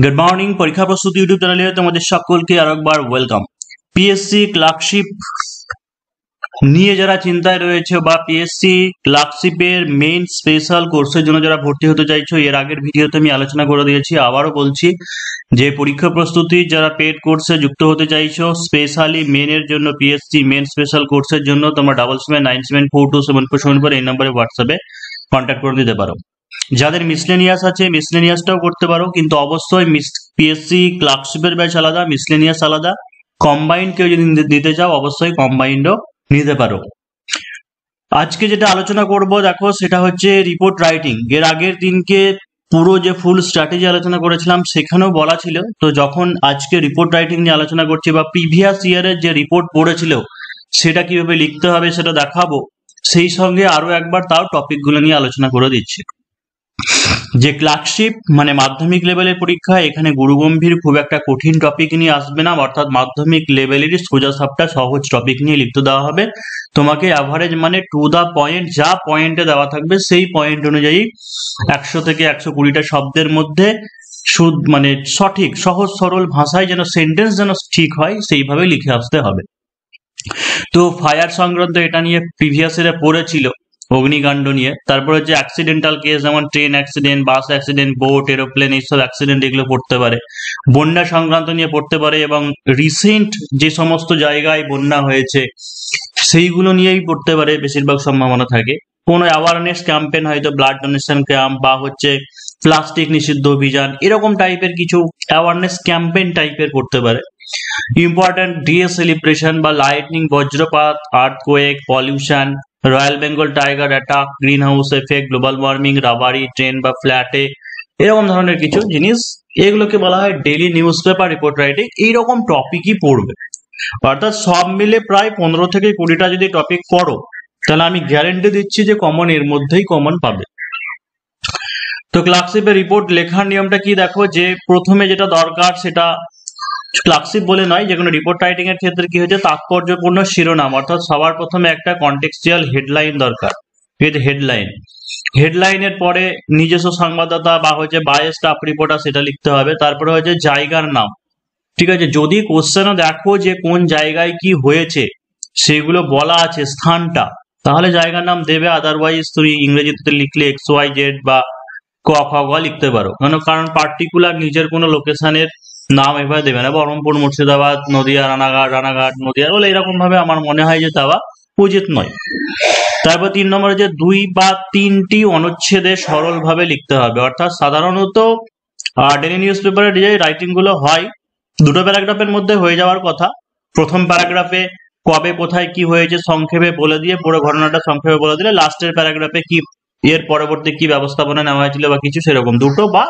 Good morning. পরীক্ষা প্রস্তুতি YouTube চ্যানেলে তোমাদের সকলকে আরেকবার ওয়েলকাম। পিএসসি ক্লার্কশিপ নিয়ে যারা চিন্তায় রয়েছে বা পিএসসি ক্লার্কশিপের মেইন স্পেশাল কোর্সের জন্য যারা ভর্তি হতে চাইছো, এর আগের ভিডিওতে আমি আলোচনা করে দিয়েছি, আবারও বলছি যে পরীক্ষা প্রস্তুতি যারা পেড কোর্সে যুক্ত হতে চাইছো, স্পেশালি মেনের জন্য পিএসসি মেন স্পেশাল কোর্সের জন্য তোমরা 7797427474 এই নম্বরে হোয়াটসঅ্যাপে কন্ট্যাক্ট করে দিতে পারো। যাদের মিসলেনিয়াস আছে মিসলেনিয়াসটাও করতে পারো, কিন্তু অবশ্যই পিএসসি ক্লার্কশিপের ব্যাচ আলাদা, মিসলেনিয়াস আলাদা। কম্বাইন্ড কেউ যদি দিতে চাও অবশ্যই কম্বাইন্ডও নিতে পারো। আজকে যেটা আলোচনা করব দেখো, সেটা হচ্ছে রিপোর্ট রাইটিং। এর আগের দিনকে পুরো যে ফুল স্ট্র্যাটেজি আলোচনা করেছিলাম সেখানেও বলা ছিল, তো যখন আজকে রিপোর্ট রাইটিং নিয়ে আলোচনা করছি বা প্রিভিয়াস ইয়ারের যে রিপোর্ট পড়েছিল সেটা কিভাবে লিখতে হবে সেটা দেখাবো, সেই সঙ্গে আরো একবার তাও টপিকগুলো নিয়ে আলোচনা করে দিচ্ছি। যে ক্লার্কশিপ মানে মাধ্যমিক লেভেলের পরীক্ষা, এখানে গুরুগম্ভীর খুব একটা কঠিন টপিক নিয়ে আসবে না, অর্থাৎ মাধ্যমিক লেভেলেরই সোজা সাপটা সহজ টপিক নিয়ে লিখতে দেওয়া হবে তোমাকে। অ্যাভারেজ মানে টু দা পয়েন্ট, যা পয়েন্টে দেওয়া থাকবে সেই পয়েন্ট অনুযায়ী 100 থেকে 120টা শব্দের মধ্যে মানে সঠিক সহজ সরল ভাষায় যেন সেন্টেন্স যেন ঠিক হয় সেইভাবে লিখে আসতে হবে। তো ফায়ার সংক্রান্ত এটা নিয়ে প্রিভিয়াস ইয়ারে পড়েছিল, অগ্নিকাণ্ড নিয়ে। তারপর হচ্ছে অ্যাক্সিডেন্টাল কেস, যেমন train accident, bus accident, boat, aeroplane, এইসব অ্যাক্সিডেন্ট এগুলো পড়তে পারে। বন্যা সংক্রান্ত নিয়ে পড়তে পারে, এবং রিসেন্ট যে সমস্ত জায়গায় বন্যা হয়েছে সেইগুলো নিয়েই পড়তে পারে, বেশিরভাগ সম্ভাবনা থাকে। কোনো অ্যাওয়ারনেস ক্যাম্পেন, হয়তো ব্লাড ডোনেশন ক্যাম্প বা হচ্ছে প্লাস্টিক নিষিদ্ধ অভিযান, এরকম টাইপের কিছু অ্যাওয়ারনেস ক্যাম্পেন টাইপের পড়তে পারে। ইম্পর্টেন্ট ডে সেলিব্রেশন বা লাইটনিং, বজ্রপাত, earthquake, pollution, royal Bengal tiger attack, green house effect, global warming, robbery train বা ফ্ল্যাটে, এরকম ধরনের কিছু জিনিস, এগুলোকে বলা হয় daily news paper report writing. এইরকম টপিকই পড়বে, অর্থাৎ সব মিলে প্রায় 15 থেকে 20টা যদি টপিক পড়ো তাহলে আমি গ্যারেন্টি দিচ্ছি যে কমন এর মধ্যেই কমন পাবে। তো ক্লার্কশিপের রিপোর্ট লেখার নিয়মটা কি দেখো, যে প্রথমে যেটা দরকার সেটা ক্লার্কশিপ বলে নয়, যে কোনো রিপোর্ট রাইটিং এর ক্ষেত্রে কি হচ্ছে, তাৎপর্যপূর্ণ শিরোনাম, অর্থাৎ সবার প্রথমে একটা কন্টেক্সচুয়াল হেডলাইন দরকার। হেডলাইন, হেডলাইনের পরে নিজস্ব সংবাদদাতা বা হচ্ছে বায়ে স্টাফ রিপোর্টার সেটা লিখতে হবে। তারপরে হচ্ছে জায়গার নাম, ঠিক আছে, যদি কোশ্চেনও দেখো যে কোন জায়গায় কি হয়েছে সেগুলো বলা আছে স্থানটা, তাহলে জায়গার নাম দেবে, আদারওয়াইজ তুমি ইংরেজিতে লিখলে XYZ বা ক খ গ লিখতে পারো। কারণ পার্টিকুলার নিজের কোনো লোকেশনের নাম এভাবে দেবে না, বহরমপুর, মুর্শিদাবাদ, নদিয়া, রানাঘাট নদিয়া বলে এরকম ভাবে আমার মনে হয় যে দেওয়া উচিত নয়। তারপর 3 নম্বরে যে 2 বা 3টি অনুচ্ছেদে সরলভাবে লিখতে হবে, অর্থাৎ সাধারণত ডেইলি নিউজ পেপারের যে রাইটিং গুলো হয় 2টো প্যারাগ্রাফের মধ্যে হয়ে যাওয়ার কথা। প্রথম প্যারাগ্রাফে কবে কোথায় কি হয়েছে সংক্ষেপে বলে দিয়ে, পুরো ঘটনাটা সংক্ষেপে বলে দিলে, লাস্টের প্যারাগ্রাফে কি এর পরবর্তী কি ব্যবস্থাপনা নেওয়া হয়েছিল বা কিছু সেরকম, 2টো বা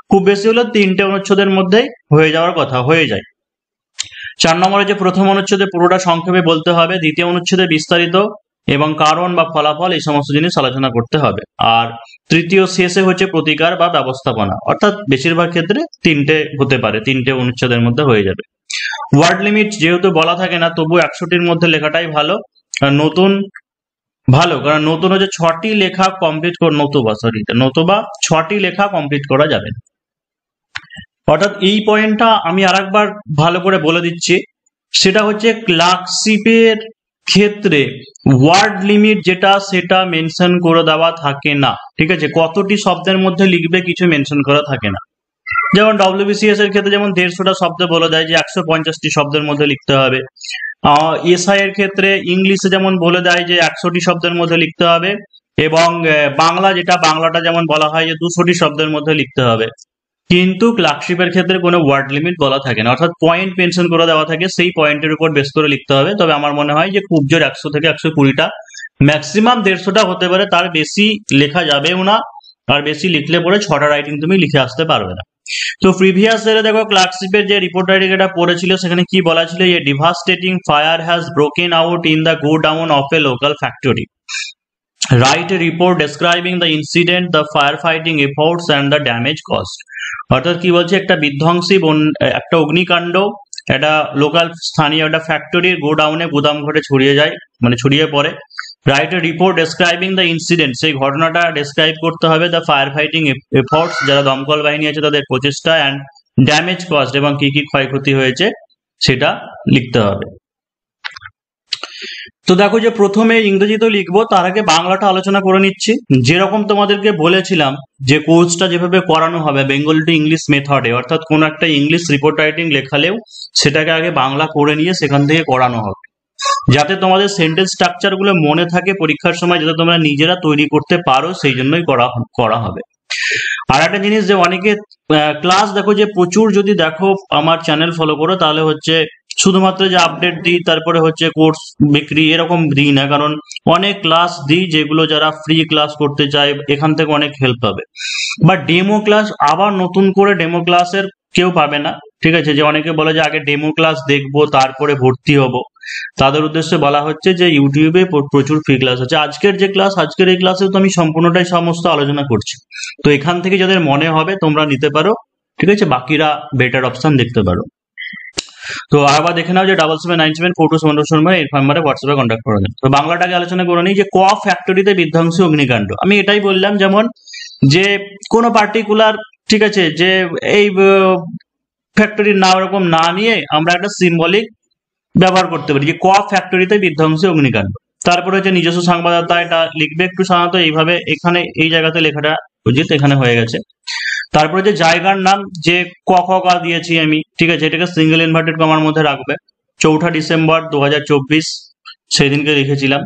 খুব বেশি হলো 3টে অনুচ্ছেদের মধ্যেই হয়ে যাওয়ার কথা, হয়ে যায়। 4 নম্বরে যে প্রথম অনুচ্ছেদে পুরোটা সংক্ষেপে বলতে হবে, দ্বিতীয় অনুচ্ছেদে বিস্তারিত এবং কারণ বা ফলাফল এই সমস্ত জিনিস আলোচনা করতে হবে, আর তৃতীয় শেষে হচ্ছে প্রতিকার বা ব্যবস্থাপনা, অর্থাৎ বেশিরভাগ ক্ষেত্রে 3টে হতে পারে, 3টে অনুচ্ছেদের মধ্যে হয়ে যাবে। ওয়ার্ড লিমিট যেহেতু বলা থাকে না, তবু 100টির মধ্যে লেখাটাই ভালো। নতুন ভালো, কারণ নতুন হচ্ছে 6টি লেখা কমপ্লিট নতুবা 6টি লেখা কমপ্লিট করা যাবে। অর্থাৎ এই পয়েন্টটা আমি আরেকবার ভালো করে বলে দিচ্ছি, সেটা হচ্ছে ক্লার্কশিপের ক্ষেত্রে ওয়ার্ড লিমিট যেটা সেটা মেনশন করে দেওয়া থাকে না, ঠিক আছে। কতটি শব্দের মধ্যে লিখবে কিছু মেনশন করা থাকে না। যেমন WBCS এর ক্ষেত্রে যেমন 150টা শব্দ বলে দেয় যে 150টি শব্দের মধ্যে লিখতে হবে। SI এর ক্ষেত্রে ইংলিশে যেমন বলে দেয় যে 100টি শব্দের মধ্যে লিখতে হবে, এবং বাংলাটা যেমন বলা হয় যে 200টি শব্দের মধ্যে লিখতে হবে। কিন্তু ক্লার্কশিপের ক্ষেত্রে কোনো ওয়ার্ড লিমিট বলা থাকে না, অর্থাৎ পয়েন্ট মেনশন করে দেওয়া থাকে, সেই পয়েন্টের উপর বেস করে লিখতে হবে। তবে আমার মনে হয় যে খুব জোর 100 থেকে 120টা, ম্যাক্সিমাম 150টা হতে পারে, তার বেশি লেখা যাবেও না, আর বেশি লিখলে পরে 6টা রাইটিং তুমি লিখে আসতে পারবে না। তো প্রিভিয়াস ইয়ারে দেখো ক্লার্কশিপের যে রিপোর্ট রাইটিং এটা পড়েছিল, সেখানে কি বলা ছিল, এ devastating fire has broken out in the godown of A local factory, write a report describing the incident, the fire fighting efforts and the damage cost. অর্থাৎ কি বলছে, একটা বিধ্বংসী একটা অগ্নিকাণ্ড একটা লোকাল স্থানীয় একটা ফ্যাক্টরির গোডাউনে, গুদাম ঘরে ছড়িয়ে পড়ে। Write a report describing the incident, সেই ঘটনাটা ডেসক্রাইব করতে হবে। দ্য ফায়ার ফাইটিং এফোর্টস, যারা দমকল বাহিনী আছে তাদের প্রচেষ্টা, অ্যান্ড ড্যামেজ কস্ট এবং কি কি ক্ষয়ক্ষতি হয়েছে সেটা লিখতে হবে। তো দেখো যে প্রথমে ইংরেজিতে লিখবো, তার আগে বাংলাটা আলোচনা করে নিচ্ছি। যেরকম তোমাদেরকে বলেছিলাম যে কোর্সটা যেভাবে করানো হবে বেঙ্গলি টু ইংলিশ মেথডে, অর্থাৎ কোনো একটা ইংলিশ রিপোর্ট রাইটিং লেখালেও সেটাকে আগে বাংলা করে নিয়ে সেখান থেকে করানো হবে, যাতে তোমাদের সেন্টেন্স স্ট্রাকচার গুলো মনে থাকে পরীক্ষার সময়, যাতে তোমরা নিজেরা তৈরি করতে পারো, সেই জন্যই করা হবে। আর একটা জিনিস যে অনেকে ক্লাস দেখো যে প্রচুর, যদি দেখো আমার চ্যানেল ফলো করো তাহলে হচ্ছে শুধুমাত্র যে আপডেট দিই তারপরে হচ্ছে কোর্স বিক্রি এরকম দিই না, কারণ অনেক ক্লাস দিই যেগুলো যারা ফ্রি ক্লাস করতে চায় এখান থেকে অনেক হেল্প পাবে। বা ডেমো ক্লাস আবার নতুন করে ডেমো ক্লাসের কেউ পাবে না, ঠিক আছে? যে অনেকে বলে যে আগে ডেমো ক্লাস দেখবো তারপরে ভর্তি হব, তাদের উদ্দেশ্যে বলা হচ্ছে যে ইউটিউবে প্রচুর ফ্রি ক্লাস আছে। আজকের যে ক্লাস, আজকের এই ক্লাসে তো আমি সম্পূর্ণটাই সমস্ত আলোচনা করছি, তো এখান থেকে যাদের মনে হবে তোমরা নিতে পারো, ঠিক আছে? বাকিরা বেটার অপশন দেখতে পারো। তো আবার দেখে নাও যে 77974277 এই নাম্বারে হোয়াটসঅ্যাপে কন্ট্যাক্ট করে দেন। তো বাংলাটাকে আলোচনা করে নিই যে ক ফ্যাক্টরিতে বিধ্বংসী অগ্নিকাণ্ড। আমি এটাই বললাম, যেমন যে কোনো পার্টিকুলার, ঠিক আছে, যে এই ফ্যাক্টরির নাম এরকম না নিয়ে আমরা একটা সিম্বলিক ব্যবহার করতে পারি যে ক ফ্যাক্টরিতে বিধ্বংসী অগ্নিকাণ্ড। তারপরে হচ্ছে নিজস্ব সংবাদদাতা, এটা লিখবে একটু সাধারণত এইভাবে, এখানে এই জায়গাতে লেখাটা উচিত, এখানে হয়ে গেছে। তারপরে যে জায়গার নাম যে ক খ কা দিয়েছি আমি, ঠিক আছে, এটাকে সিঙ্গেল ইনভার্টেড কমার মধ্যে রাখবে। 4 ডিসেম্বর 2024 সেই দিনকে লিখেছিলাম।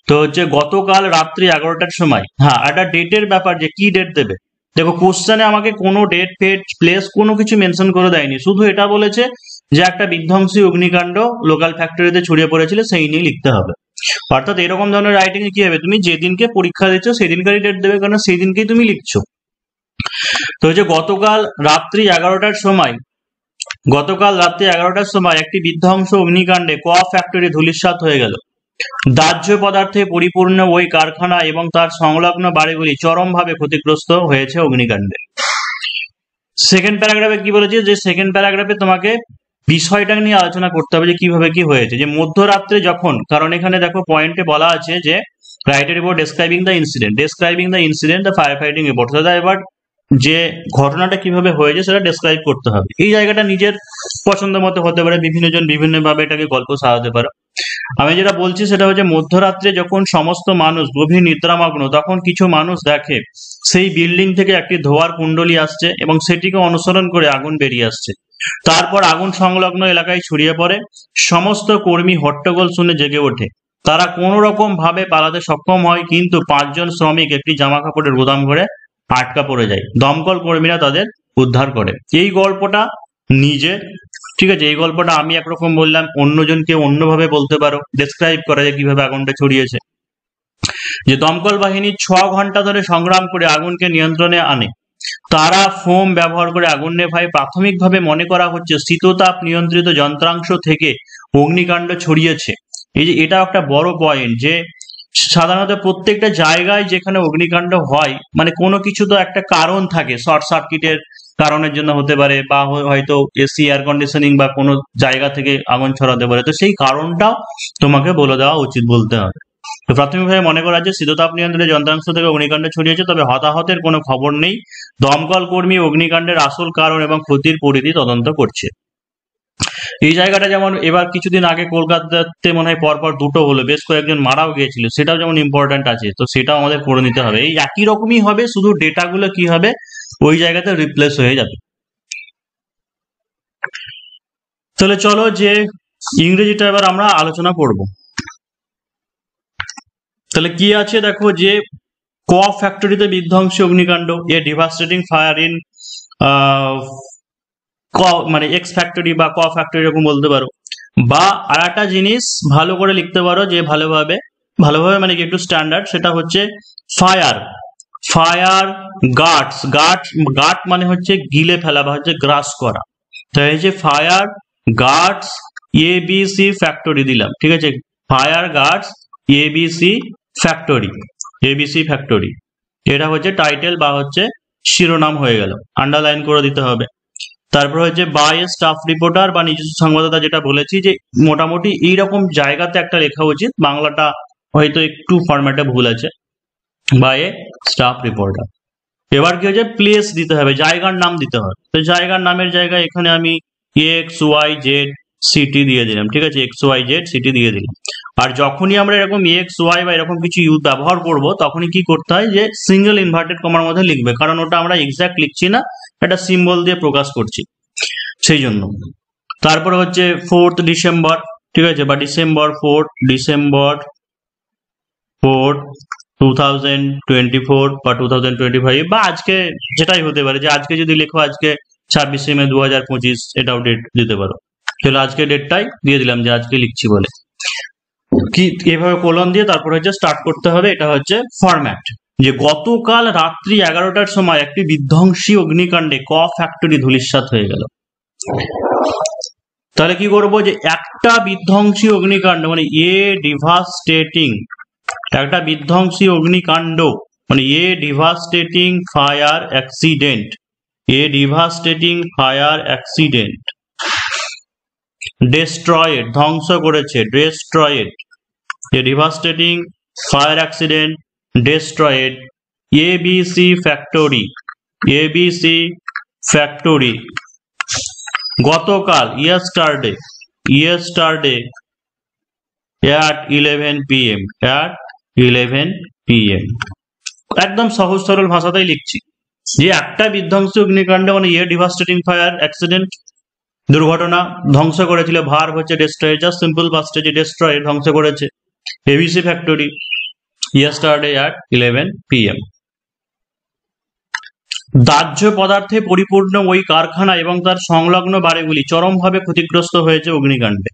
তো হচ্ছে গতকাল রাত্রি 11টার সময়, হ্যাঁ একটা ডেটের ব্যাপার, যে কি ডেট দেবে। দেখো কোশ্চেনে আমাকে কোনো ডেট ফেট প্লেস কোনো কিছু মেনশন করে দেয়নি, শুধু এটা বলেছে যে একটা বিধ্বংসী অগ্নিকাণ্ড লোকাল ফ্যাক্টরিতে ছড়িয়ে পড়েছিল সেই নিয়ে লিখতে হবে। অর্থাৎ এরকম ধরনের রাইটিং এ কি হবে, তুমি যেদিনকে পরীক্ষা দিচ্ছ সেদিনকারই ডেট দেবে, কারণ সেই দিনকেই তুমি লিখছো। তো হচ্ছে গতকাল রাত্রি 11টার সময় একটি বিধ্বংস অগ্নিকাণ্ডে ক ফ্যাক্টরি ধূলিসাৎ হয়ে গেল। দাহ্য পদার্থে পরিপূর্ণ ওই কারখানা এবং তার সংলগ্ন বাড়িগুলি চরমভাবে ক্ষতিগ্রস্ত হয়েছে অগ্নিকাণ্ডে। সেকেন্ড প্যারাগ্রাফে কি বলেছে, যে সেকেন্ড প্যারাগ্রাফে তোমাকে বিষয়টা নিয়ে আলোচনা করতে হবে যে কিভাবে কি হয়েছে। যে মধ্যরাত্রে যখন, কারণ এখানে দেখো পয়েন্টে বলা আছে যে write a report describing the incident the fire fighting report. এবার যে ঘটনাটা কিভাবে হয়েছে সেটা ডেসক্রাইব করতে হবে। এই জায়গাটা নিজের পছন্দ মতো হতে পারে, বিভিন্ন জন বিভিন্ন ভাবে এটাকে গল্প সাজাতে পারে। আমি যেটা বলছি সেটা হচ্ছে মধ্যরাত্রে যখন সমস্ত মানুষ গভীর নিদ্রামগ্ন, তখন কিছু মানুষ দেখে সেই বিল্ডিং থেকে একটি ধোঁয়ার কুণ্ডলী আসছে এবং সেটিকে অনুসরণ করে আগুন বেরিয়ে আসছে। তারপর আগুন সংলগ্ন এলাকায় ছড়িয়ে পড়ে। সমস্ত কর্মী হট্টগোল শুনে জেগে ওঠে। তারা কোনো রকম ভাবে পালাতে সক্ষম হয়, কিন্তু 5 জন শ্রমিক একটি জামা কাপড়ের গোদাম ঘরে আটকা পড়ে যায়। দমকল কর্মীরা তাদের উদ্ধার করে। এই গল্পটা নিজের, ঠিক আছে, এই গল্পটা আমি একরকম বললাম, অন্যজনকে অন্যভাবে বলতে পারো, ডেসক্রাইব করা যায় কিভাবে আগুনটা ছড়িয়েছে। যে দমকল বাহিনী 6 ঘন্টা ধরে সংগ্রাম করে আগুনকে নিয়ন্ত্রণে আনে। তারা ফোম ব্যবহার করে আগুন নেভায়। প্রাথমিকভাবে মনে করা হচ্ছে শীততাপ নিয়ন্ত্রিত যন্ত্রাংশ থেকে অগ্নিকাণ্ড ছড়িয়েছে। এই যে এটা একটা বড় পয়েন্ট, যে সাধারণত প্রত্যেকটা জায়গায় যেখানে অগ্নিকাণ্ড হয়, মানে কোনো কিছু তো একটা কারণ থাকে, শর্ট সার্কিটের কারণের জন্য হতে পারে, বা হয়তো এসি এয়ার কন্ডিশনিং বা কোনো জায়গা থেকে আগুন ছড়াতে পারে। তো সেই কারণটাও তোমাকে বলে দেওয়া উচিত, বলতে হবে। তো প্রাথমিকভাবে মনে করা হচ্ছে শীততাপ নিয়ন্ত্রিত যন্ত্রাংশ থেকে অগ্নিকাণ্ড ছড়িয়েছে, তবে হতাহতের কোনো খবর নেই। দমকল কর্মী অগ্নিকাণ্ডের আসল কারণ এবং ক্ষতির পরিধি তদন্ত করছে। এই জায়গাটা যেমন এবার কিছুদিন আগে কলকাতাতে মনে হয় পরপর দুটো হলো, বেশ কয়েকজন মারাও গিয়েছিল, সেটাও যেমন ইম্পর্টেন্ট আছে, তো সেটাও আমাদের করে নিতে হবে। এই একই রকমই হবে, শুধু ডেটাগুলো কি হবে ওই জায়গাতে রিপ্লেস হয়ে যাবে। তাহলে চলো যে ইংরেজিটা এবার আমরা আলোচনা করব। তাহলে কি আছে দেখো, যে ক ফ্যাক্টরিতে বিধ্বংসী অগ্নিকাণ্ড, এ ডিভাস্টেটিং ফায়ার ইন মানে এক্স ফ্যাক্টরি বা ক ফ্যাক্টরি এরকম বলতে পারো। বা আর একটা জিনিস ভালো করে লিখতে পারো, যে ভালোভাবে মানে কি একটু স্ট্যান্ডার্ড, সেটা হচ্ছে ফায়ার গার্ড মানে হচ্ছে গিলে ফেলা বা হচ্ছে গ্রাস করা। তাই হচ্ছে ফায়ার গার্ডস এবিসি ফ্যাক্টরি দিলাম, ঠিক আছে, ফায়ার গার্ডস এবিসি ফ্যাক্টরি, এটা হচ্ছে টাইটেল বা হচ্ছে শিরোনাম হয়ে গেল, আন্ডারলাইন করে দিতে হবে। তারপর হচ্ছে বাই স্টাফ রিপোর্টার বা নিজস্ব সংবাদদাতা, যেটা বলেছি যে মোটামুটি এইরকম জায়গাতে একটা লেখা উচিত, বাংলাটা হয়তো একটু ফরম্যাটে ভুল আছে, বাই স্টাফ রিপোর্টার। এবার কি হচ্ছে, প্লেস দিতে হবে, জায়গার নাম দিতে হবে। তো জায়গার নামের জায়গায় এখানে আমি এক্স ওয়াই জেড সিটি দিয়ে দিলাম, ঠিক আছে, এক্স ওয়াই জেড সিটি দিয়ে দিলাম। আর যখনই আমরা এরকম এক্স ওয়াই বা এরকম কিছু ব্যবহার করব, তখনই কি করতে হয়, যে সিঙ্গেল ইনভার্টেড কমার মধ্যে লিখবে, কারণ ওটা আমরা এক্সাক্ট লিখছি না, একটা সিম্বল দিয়ে প্রকাশ করছি সেই জন্য। তারপরে হচ্ছে 4th ডিসেম্বর, ঠিক আছে, বা ডিসেম্বর 4 2024 বা 2025, বা আজকে যেটাই হতে পারে, যে আজকে যদি লেখো আজকে 26শে মে 2025, এটাও ডেট দিতে পারো। চলো আজকে ডেটটাই দিয়ে দিলাম, যে আজকে লিখছি বলে। কি এভাবে কোলন দিয়ে তারপর হচ্ছে স্টার্ট করতে হবে। এটা হচ্ছে ফরম্যাট। যে গতকাল রাত্রি 11টার সময় একটি বিধ্বংসী অগ্নিকাণ্ডে ক ফ্যাক্টরি ধূলিসাৎ হয়ে গেল। তাহলে কি করবো, যে একটা বিধ্বংসী অগ্নিকাণ্ড মানে ডিভাস্টেটিং, একটা বিধ্বংসী অগ্নিকাণ্ড মানে devastating fire accident, devastating fire accident, destroyed ধ্বংস করেছে, destroyed, devastating fire accident destroyed ABC factory, ABC factory গতকাল yesterday at 11 PM, at 11 PM। একদম সহজ সরল ভাষাতেই লিখছি, যে একটা বিধ্বংসী অগ্নিকাণ্ড মানে ডিভাস্টেটিং ফায়ার অ্যাক্সিডেন্ট, দুর্ঘটনা, ধ্বংস করেছিল, ভার্ব হচ্ছে ডেস্ট্রয়, জাস্ট সিম্পল পাস্ট যে ডেস্ট্রয় ধ্বংস করেছে, ABC factory yesterday at 11 PM। দাহ্য পদার্থে পরিপূর্ণ ওই কারখানা এবং তার সংলগ্ন বাড়িগুলি চরমভাবে ক্ষতিগ্রস্ত হয়েছে অগ্নিকাণ্ডে।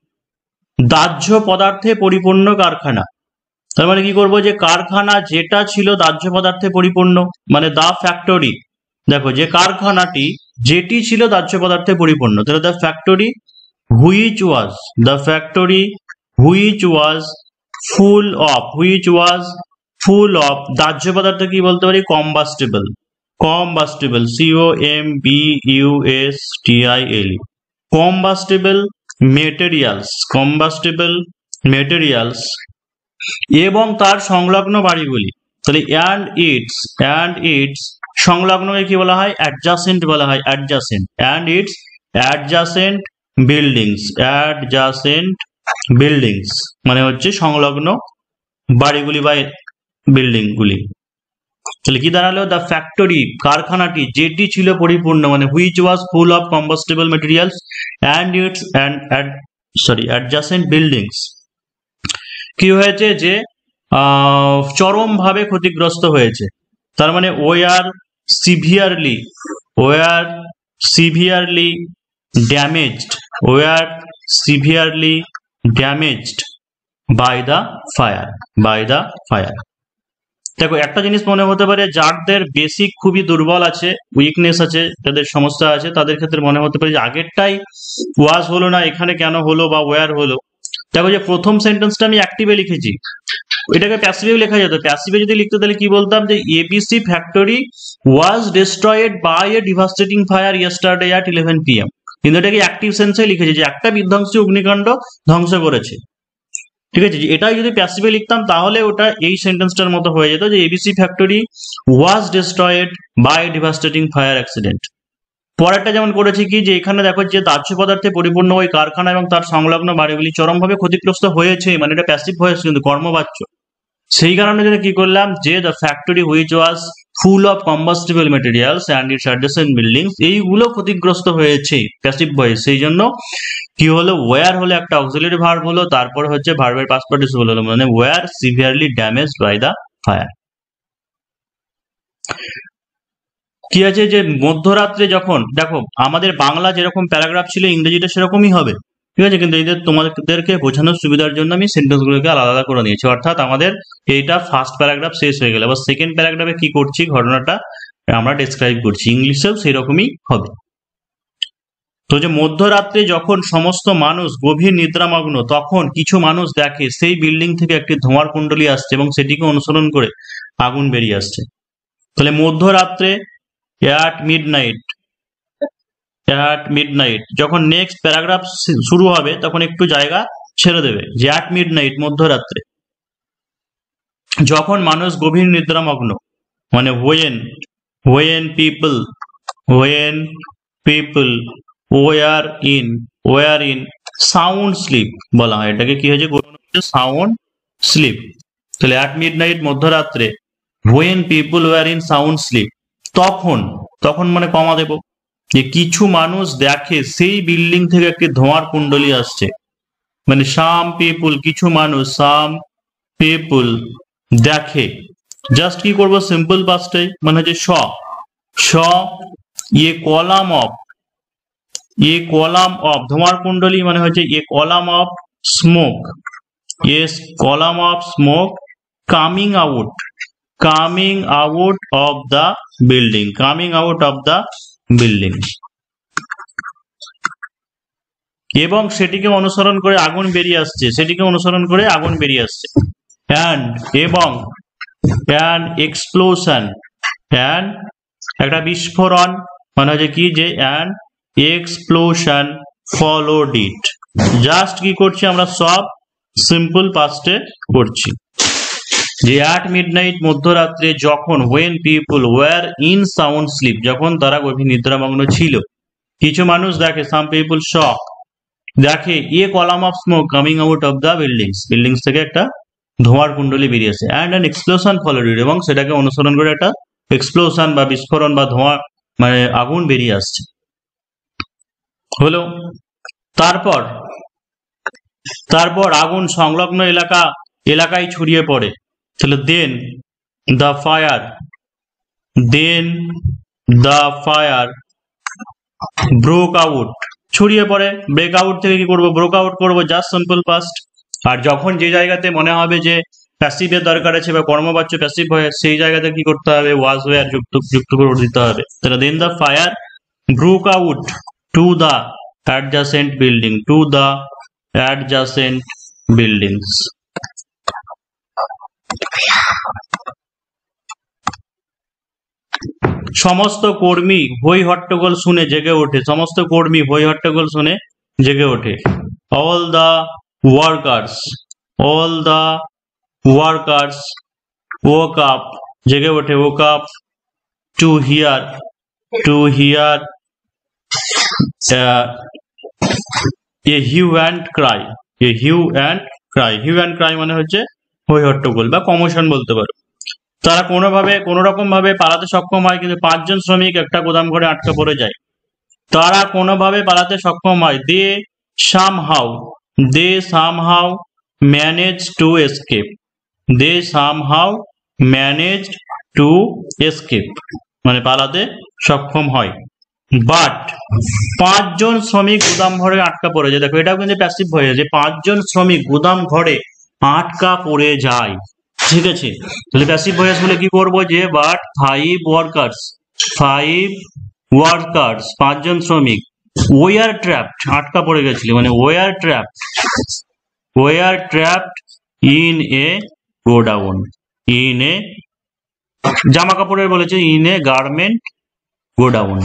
দাহ্য পদার্থে পরিপূর্ণ কারখানা, তার মানে কি করবো, যে কারখানা যেটা ছিল দাহ্য পদার্থে পরিপূর্ণ, মানে দা ফ্যাক্টরি, দেখো যে কারখানাটি যেটি ছিল দাহ্য পদার্থে পরিপূর্ণ, তাহলে the factory which was full of দাহ্য পদার্থ কি বলতে পারি, কম্বাস্টেবল, COMBUSTILE, কম্বাস্টেবল মেটেরিয়ালস এবং তার সংলগ্ন বাড়িগুলি। তাহলে অ্যান্ড ইটস সংলগ্নকে কি বলা হয়, অ্যাডজাসেন্ট বলা হয়, adjacent, and its adjacent buildings মানে হচ্ছে সংলগ্ন বাড়িগুলি বা বিল্ডিং গুলি। তাহলে কি দাঁড়ালো, দ্য ফ্যাক্টরি কারখানাটি যেটি ছিল পরিপূর্ণ মানে which was full of combustible materials and its adjacent buildings কি হয়েছে, যে চরমভাবে ক্ষতিগ্রস্ত হয়েছে। তার মানে were severely damaged by the fire. দেখো একটা জিনিস মনে হতে পারে, যাদের বেসিক খুবই দুর্বল আছে, উইকনেস আছে, তাদের সমস্যা আছে, তাদের ক্ষেত্রে মনে হতে পারে যে আগেরটাই ওয়াজ হলো না, এখানে কেন হলো বা ওয়ার হলো। দেখো যে প্রথম সেন্টেন্সটা আমি অ্যাক্টিভে লিখেছি, এটাকে প্যাসিভে লেখা যেত। প্যাসিভে যদি লিখতে তাহলে কি বলতাম, যে ABC factory was destroyed by a devastating fire yesterday at 11 PM, কিন্তু এটাকে অ্যাক্টিভ সেন্সে লিখেছি, যে একটা বিধ্বংসী অগ্নিকাণ্ড ধ্বংস করেছে, ঠিক আছে। এটাই যদি প্যাসিভে লিখতাম তাহলে ওটা এই সেন্টেন্সটার মতো হয়ে যেত, যে ABC factory was destroyed by devastating fire accident. পরেরটা যেমন করেছি কি, যে এখানে দেখো যে দাহ্য পদার্থে পরিপূর্ণ ওই কারখানা এবং তার সংলগ্ন বাড়িগুলি চরমভাবে ক্ষতিগ্রস্ত হয়েছে, মানে এটা প্যাসিভ ভয়েস কিন্তু কর্মবাচ্য। সেই কারণে জন্য কি করলাম, যে the factory which was full of combustible materials and its adjacent buildings, এইগুলো ক্ষতিগ্রস্ত হয়েছে, প্যাসিভ ভয়েস। সেই জন্য কি হলো, ওয়্যার হলো একটা অক্সিলারি ভার্ব হলো, তারপর হচ্ছে ভার্বের পাস্ট পার্টিসিপল হলো, মানে were severely damaged by the fire. কি আছে, যে মধ্যরাত্রে যখন, দেখো আমাদের বাংলা যেরকম প্যারাগ্রাফ ছিল ইংরেজিটা সেরকমই হবে, ঠিক আছে, কিন্তু এদের তোমাদেরকে বোঝানোর সুবিধার জন্য আমি সেন্টেন্সগুলোকে আলাদা করে নিয়েছি। অর্থাৎ আমাদের এইটা ফার্স্ট প্যারাগ্রাফ শেষ হয়ে গেল, আবার সেকেন্ড প্যারাগ্রাফে কি করছি ঘটনাটা আমরা ডেসক্রাইব করছি, ইংলিশেও সেরকমই হবে। তো যে মধ্যরাত্রে যখন সমস্ত মানুষ গভীর নিদ্রামগ্ন, তখন কিছু মানুষ দেখে সেই বিল্ডিং থেকে একটি ধোঁয়ার কুণ্ডলী আসছে এবং সেটিকে অনুসরণ করে আগুন বেরিয়ে আসছে। তাহলে মধ্যরাত্রে at midnight যখন নেক্সট প্যারাগ্রাফ শুরু হবে তখন একটু জায়গা ছেড়ে দেবে, যে at midnight মধ্যরাত্রে যখন মানুষ গভীর নিদ্রামগ্ন, মানে when when people were in sound sleep বলা হয়, এটাকে কি হয়েছে সাউন্ড স্লিপ। তাহলে অ্যাট মিডনাইট মধ্যরাত্রে when people were in sound sleep, তখন মানে কমা দেব, যে কিছু মানুষ দেখে সেই বিল্ডিং থেকে একটি ধোঁয়ার কুণ্ডলী আসছে, মানে some people কিছু মানুষ some people দেখে, জাস্ট কি করব সিম্পল পাস্টে মানে হচ্ছে শ এ কলাম অফ ধোঁয়ার কুণ্ডলী মানে হচ্ছে a column of smoke, column of smoke coming out of the building, এবং সেটিকে অনুসরণ করে আগুন বেরিয়ে আসছে, এবং এক্সপ্লোশন একটা বিস্ফোরণ মানে হচ্ছে কি যে এক্সপ্লোশন ফলোড ইট। জাস্ট কি করছি আমরা সব সিম্পল পাস্টে করছি, যে অ্যাট মিডনাইট মধ্যরাত্রে যখন when people were in sound sleep যখন তারা গভীর নিদ্রামগ্ন ছিল, কিছু মানুষ দেখে some people saw দেখে a column of smoke coming out of the buildings থেকে একটা ধোঁয়ার কুণ্ডলী বেরিয়েছে, and an explosion followed it, এবং সেটাকে অনুসরণ করে একটা এক্সপ্লোশন বা বিস্ফোরণ বা ধোঁয়া মানে আগুন বেরিয়ে আসছে হলো। তারপর আগুন সংলগ্ন এলাকায় ছড়িয়ে পড়ে, তাহলে then the fire broke out, ছড়িয়ে পড়ে, ব্রেক আউট থেকে কি করব ব্রোক আউট করবো, জাস্ট সিম্পল পাস্ট। আর যখন যে জায়গাতে মনে হবে যে প্যাসিভের দরকার আছে বা কর্মবাচ্য প্যাসিভ হয়, সেই জায়গাতে কি করতে হবে ওয়াজ ওয়্যার যুক্ত করে দিতে হবে। তাহলে then the fire broke out to the adjacent buildings. সমস্ত কর্মী হই হট্টগোল শুনে জেগে ওঠে, all the workers woke up to hear a hue and cry, মানে হচ্ছে হই হট্টগোল বা কমোশন বলতে পারো। তারা কোন রকম ভাবে পালাতে সক্ষম হয়, কিন্তু 5 জন শ্রমিক একটা গোদাম ঘরে আটকা পড়ে যায়। তারা কোনোভাবে পালাতে সক্ষম হয়, they somehow managed to escape, মানে পালাতে সক্ষম হয়। বাট 5 জন শ্রমিক গুদাম ঘরে আটকা পড়ে যায়, দেখো এটাও কিন্তু প্যাসিভ হয়ে যায়, 5 জন শ্রমিক গুদাম ঘরে আটকা পড়ে যায়, ঠিক আছে। তাহলে প্যাসিভ ভয়েস বলে কি করব, যে বাট 5 ওয়ার্কার্স 5 জন শ্রমিক ওয়ার ট্র্যাপড আটকা পড়ে গেছিল, মানে were trapped in a godown, জামা কাপড়ের বলেছে ইন এ গার্মেন্ট গোডাউন।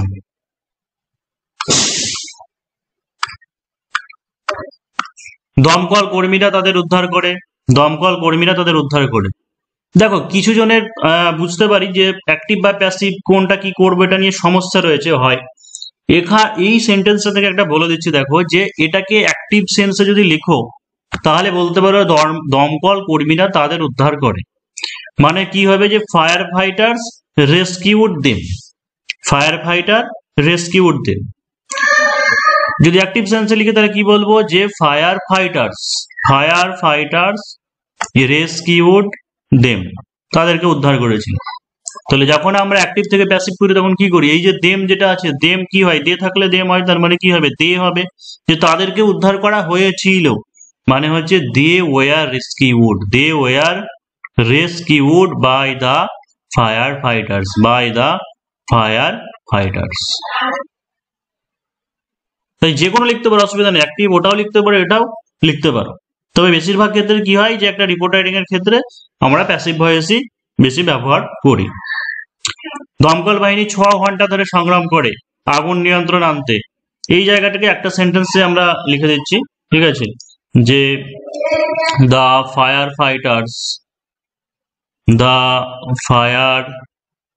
দমকল কর্মীরা তাদের উদ্ধার করে। দেখো কিছু জনের বুঝতে পারি যে অ্যাক্টিভ বা প্যাসিভ কোনটা কি করবে এটা নিয়ে সমস্যা রয়েছে হয়। এই সেন্টেন্সটা থেকে একটা বলে দিচ্ছি, দেখো যে এটাকে অ্যাক্টিভ সেন্সে যদি লিখো তাহলে বলতে পারো দমকল কর্মীরা তাদের উদ্ধার করে, মানে কি হবে যে ফায়ার ফাইটার রেস্কিউড দেম। যদি অ্যাক্টিভ সেন্সে লিখে তাহলে কি বলবো, যে ফায়ার ফাইটার্স রেস্কিউড দেম, তাদেরকে উদ্ধার করেছিল। তাহলে যখন আমরা অ্যাক্টিভ থেকে প্যাসিভ করি তখন কি করি, এই যে দেম যেটা আছে, দেম কি হয়, দে থাকলে দেম হয়, তার মানে কি হবে দে হবে, যে তাদেরকে উদ্ধার করা হয়েছিল, মানে হচ্ছে they were rescued by the fire fighters. তাই যে কোনো লিখতে পারো, অসুবিধা নেই, অ্যাক্টিভ ওটাও লিখতে পারো এটাও লিখতে পারো। তবে বেশিরভাগ ক্ষেত্রে কি হয়, যে একটা রিপোর্ট রাইটিং এর ক্ষেত্রে আমরা প্যাসিভ ভয়েসই বেশি ব্যবহার করি। দমকল বাহিনী 6 ঘন্টা ধরে সংগ্রাম করে আগুন নিয়ন্ত্রণ আনতে, এই জায়গাটাকে একটা সেন্টেন্সে আমরা লিখে দিচ্ছি, ঠিক আছে, যে the fire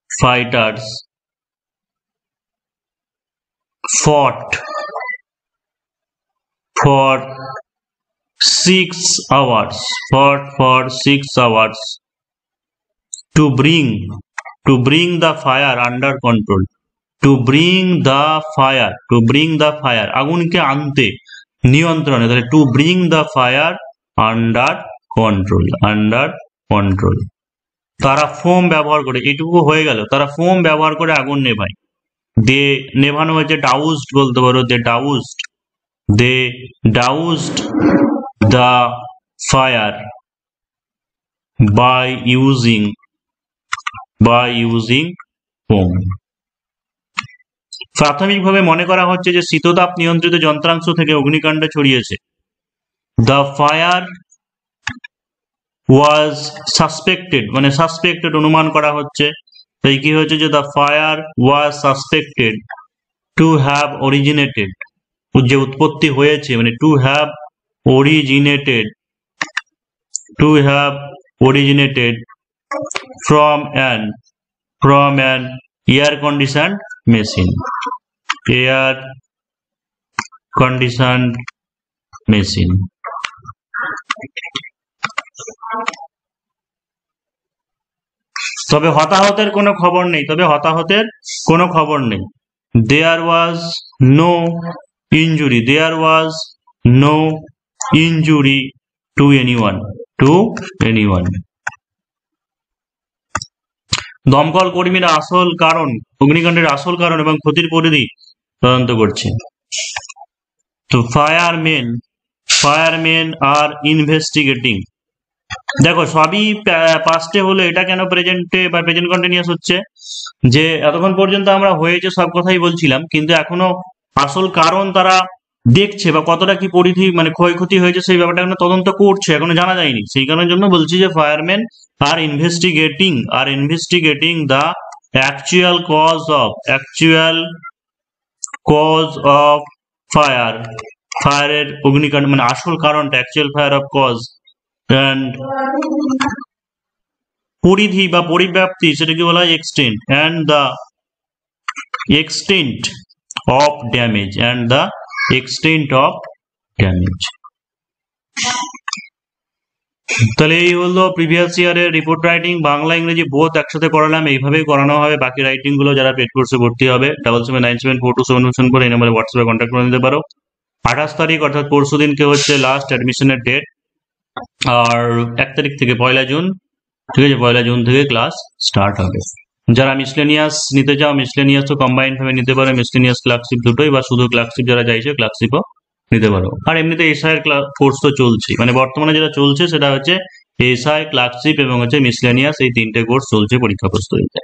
fighters fought for 6 hours, fought for 6 hours to bring the fire under control, to bring the fire আগুনকে আনতে নিয়ন্ত্রণে, তাহলে to bring the fire under control তারা ফোম ব্যবহার করে, এটুকু হয়ে গেল, তারা ফোম ব্যবহার করে আগুন নেভায়। দে নেভানো হয়েছে ডাউজড বলতে পারো, দে ডাউজড the fire by using foam। প্রাথমিকভাবে মনে করা হচ্ছে যে শীততাপ নিয়ন্ত্রিত যন্ত্রাংশ থেকে অগ্নিকাণ্ড ছড়িয়েছে। The fire was suspected, মানে সাসপেক্টেড অনুমান করা হচ্ছে, তাই কি হচ্ছে যে the fire was suspected to have originated, যে উৎপত্তি হয়েছে মানে to have originated from an air conditioned machine, তবে হতাহতের কোনো খবর নেই, there was no injury to anyone। দমকল কর্মীরা অগ্নিকাণ্ডের আসল কারণ এবং ক্ষতির পরিধি তদন্ত করছে। তো ফায়ারম্যান আর ইনভেস্টিগেটিং। দেখো সবই পাস্টে হলো, এটা কেন প্রেজেন্টে বা প্রেজেন্ট কন্টিনিউয়াস হচ্ছে, যে এতক্ষণ পর্যন্ত আমরা হয়েছে সব কথাই বলছিলাম, কিন্তু এখনো আসল কারণ তারা দেখছে বা কতটা কি পরিধি মানে ক্ষয়ক্ষতি হয়েছে সেই ব্যাপারটা এখনো তদন্ত করছে, এখনো জানা যায়নি। সেই কারণের জন্য বলছি যে fireman are investigating the actual cause of ফায়ারের অগ্নিকাণ্ড মানে আসল কারণটা, actual fire of cause and পরিধি বা পরিব্যাপ্তি, সেটাকে বলা হয় extent, and the extent of damage তাহলে এই হলো প্রিভিয়াস ইয়ারের রিপোর্ট রাইটিং। বাংলা ইংরেজি বোথ একসাথে করালাম, এইভাবেই করানো হবে। বাকি রাইটিং গুলো যারা পেড কোর্সে ভর্তি হবে 77974277 এই নম্বরে হোয়াটসঅ্যাপে কন্ট্যাক্ট করে নিতে পারো। 28 তারিখ অর্থাৎ পরশু দিনকে হচ্ছে লাস্ট অ্যাডমিশনের ডেট, আর 1 তারিখ থেকে 1 জুন, ঠিক আছে, 1 জুন থেকে ক্লাস স্টার্ট হবে। যারা মিসলেনিয়াস নিতে চাও মিসলেনিয়াসও কম্বাইন্ড ভাবে নিতে পারো, মিসলেনিয়াস ক্লার্কশিপ দুটোই, বা শুধু ক্লার্কশিপ যারা চাইছে ক্লার্কশিপও নিতে পারো। আর এমনিতে এসআই এর কোর্স তো চলছে, মানে বর্তমানে যেটা চলছে সেটা হচ্ছে এসআই, ক্লার্কশিপ এবং হচ্ছে মিসলেনিয়াস, এই 3টে কোর্স চলছে পরীক্ষা প্রস্তুতিতে।